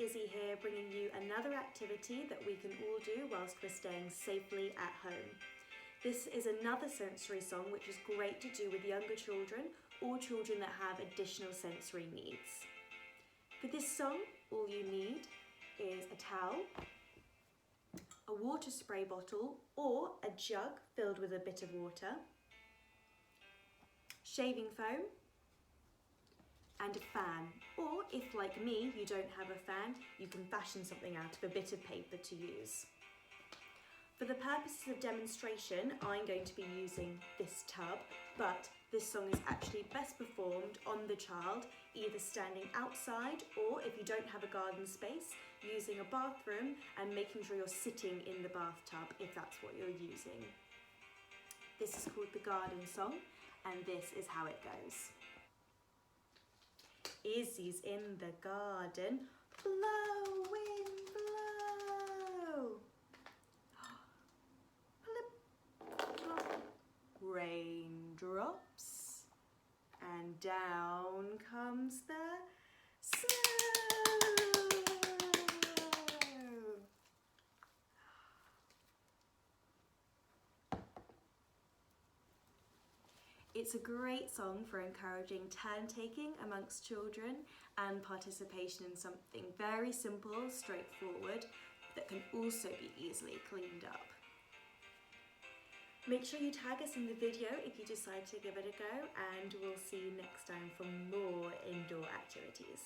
Izzy here, bringing you another activity that we can all do whilst we're staying safely at home. This is another sensory song which is great to do with younger children or children that have additional sensory needs. For this song, all you need is a towel, a water spray bottle or a jug filled with a bit of water, shaving foam, and a fan, or if like me you don't have a fan, you can fashion something out of a bit of paper to use. For the purposes of demonstration, I'm going to be using this tub, but this song is actually best performed on the child, either standing outside or if you don't have a garden space, using a bathroom and making sure you're sitting in the bathtub if that's what you're using. This is called the garden song, and this is how it goes. Izzy's in the garden, blow, wind, blow. Blip, blop. Raindrops, and down comes the snow. It's a great song for encouraging turn-taking amongst children and participation in something very simple, straightforward, that can also be easily cleaned up. Make sure you tag us in the video if you decide to give it a go, and we'll see you next time for more indoor activities.